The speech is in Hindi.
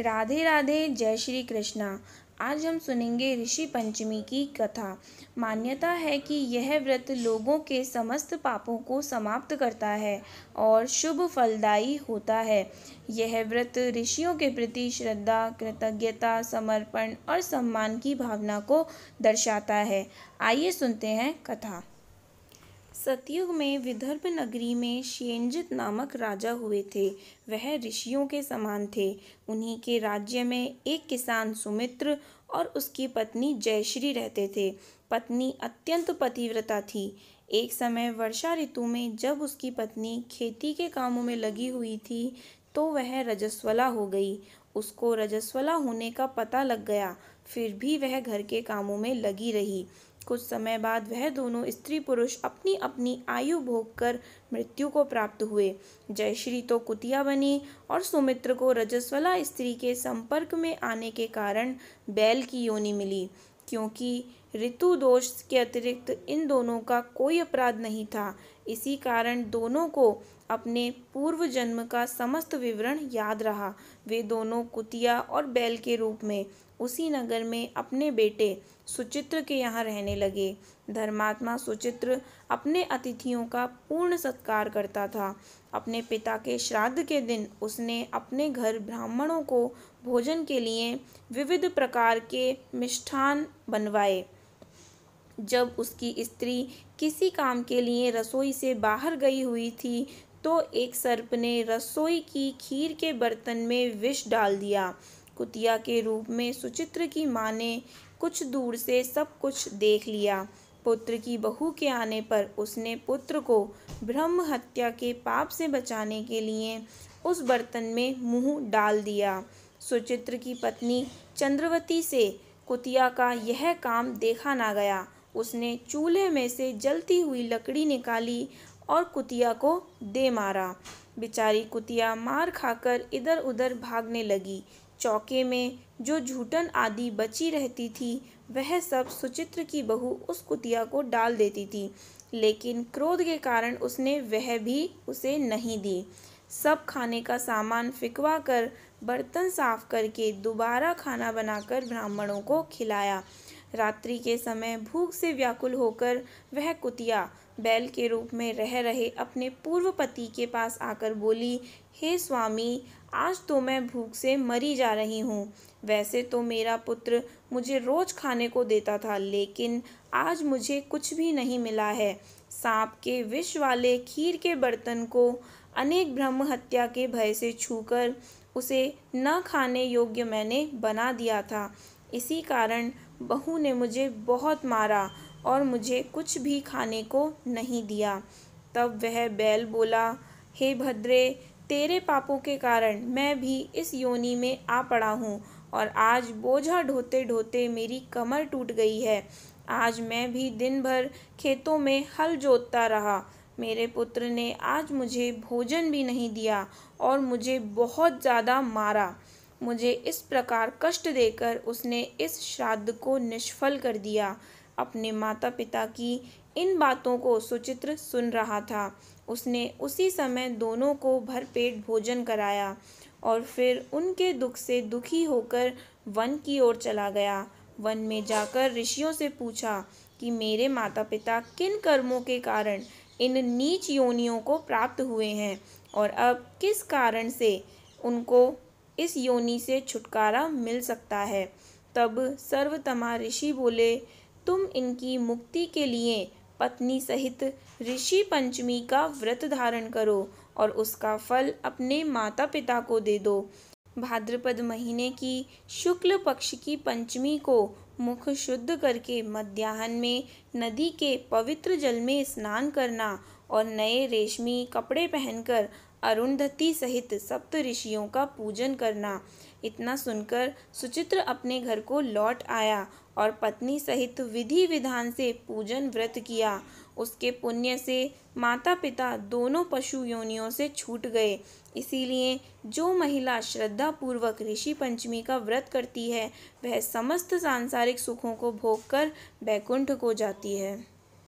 राधे राधे, जय श्री कृष्णा। आज हम सुनेंगे ऋषि पंचमी की कथा। मान्यता है कि यह व्रत लोगों के समस्त पापों को समाप्त करता है और शुभ फलदायी होता है। यह व्रत ऋषियों के प्रति श्रद्धा, कृतज्ञता, समर्पण और सम्मान की भावना को दर्शाता है। आइए सुनते हैं कथा। सतयुग में विदर्भ नगरी में श्येनजित नामक राजा हुए थे। वह ऋषियों के समान थे। उन्हीं के राज्य में एक किसान सुमित्र और उसकी पत्नी जयश्री रहते थे। पत्नी अत्यंत पतिव्रता थी। एक समय वर्षा ऋतु में जब उसकी पत्नी खेती के कामों में लगी हुई थी तो वह रजस्वला हो गई। उसको रजस्वला होने का पता लग गया, फिर भी वह घर के कामों में लगी रही। कुछ समय बाद वह दोनों स्त्री पुरुष अपनी अपनी आयु भोग कर मृत्यु को प्राप्त हुए। जयश्री तो कुतिया बनी और सुमित्र को रजस्वला स्त्री के संपर्क में आने के कारण बैल की योनि मिली। क्योंकि ऋतु दोष के अतिरिक्त इन दोनों का कोई अपराध नहीं था, इसी कारण दोनों को अपने पूर्व जन्म का समस्त विवरण याद रहा। वे दोनों कुतिया और बैल के रूप में उसी नगर में अपने बेटे सुचित्र के यहाँ रहने लगे। धर्मात्मा सुचित्र अपने अतिथियों का पूर्ण सत्कार करता था। अपने पिता के श्राद्ध के दिन उसने अपने घर ब्राह्मणों को भोजन के लिए विविध प्रकार के मिष्ठान बनवाए। जब उसकी स्त्री किसी काम के लिए रसोई से बाहर गई हुई थी तो एक सर्प ने रसोई की खीर के बर्तन में विष डाल दिया। कुतिया के रूप में सुचित्र की माँ ने कुछ दूर से सब कुछ देख लिया। पुत्र की बहू के आने पर उसने पुत्र को ब्रह्म हत्या के पाप से बचाने के लिए उस बर्तन में मुंह डाल दिया। सुचित्र की पत्नी चंद्रवती से कुतिया का यह काम देखा ना गया। उसने चूल्हे में से जलती हुई लकड़ी निकाली और कुतिया को दे मारा। बेचारी कुतिया मार खाकर इधर उधर भागने लगी। चौके में जो झूठन आदि बची रहती थी वह सब सुचित्र की बहू उस कुतिया को डाल देती थी, लेकिन क्रोध के कारण उसने वह भी उसे नहीं दी। सब खाने का सामान फिकवा कर बर्तन साफ करके दोबारा खाना बनाकर ब्राह्मणों को खिलाया। रात्रि के समय भूख से व्याकुल होकर वह कुतिया बैल के रूप में रह रहे अपने पूर्व पति के पास आकर बोली, हे स्वामी, आज तो मैं भूख से मरी जा रही हूँ। वैसे तो मेरा पुत्र मुझे रोज खाने को देता था, लेकिन आज मुझे कुछ भी नहीं मिला है। सांप के विष वाले खीर के बर्तन को अनेक ब्रह्म हत्या के भय से छूकर उसे न खाने योग्य मैंने बना दिया था। इसी कारण बहू ने मुझे बहुत मारा और मुझे कुछ भी खाने को नहीं दिया। तब वह बैल बोला, हे भद्रे, तेरे पापों के कारण मैं भी इस योनि में आ पड़ा हूँ और आज बोझा ढोते ढोते मेरी कमर टूट गई है। आज मैं भी दिन भर खेतों में हल जोतता रहा। मेरे पुत्र ने आज मुझे भोजन भी नहीं दिया और मुझे बहुत ज़्यादा मारा। मुझे इस प्रकार कष्ट देकर उसने इस श्राद्ध को निष्फल कर दिया। अपने माता पिता की इन बातों को सुचित्र सुन रहा था। उसने उसी समय दोनों को भरपेट भोजन कराया और फिर उनके दुख से दुखी होकर वन की ओर चला गया। वन में जाकर ऋषियों से पूछा कि मेरे माता पिता किन कर्मों के कारण इन नीच योनियों को प्राप्त हुए हैं और अब किस कारण से उनको इस योनि से छुटकारा मिल सकता है। तब सर्वतमा ऋषि बोले, तुम इनकी मुक्ति के लिए पत्नी सहित ऋषि पंचमी का व्रत धारण करो और उसका फल अपने माता पिता को दे दो। भाद्रपद महीने की शुक्ल पक्ष की पंचमी को मुख शुद्ध करके मध्याह्न में नदी के पवित्र जल में स्नान करना और नए रेशमी कपड़े पहनकर अरुंधति सहित सप्त ऋषियों का पूजन करना। इतना सुनकर सुचित्र अपने घर को लौट आया और पत्नी सहित विधि विधान से पूजन व्रत किया। उसके पुण्य से माता पिता दोनों पशु योनियों से छूट गए। इसीलिए जो महिला श्रद्धा पूर्वक ऋषि पंचमी का व्रत करती है वह समस्त सांसारिक सुखों को भोग कर बैकुंठ को जाती है।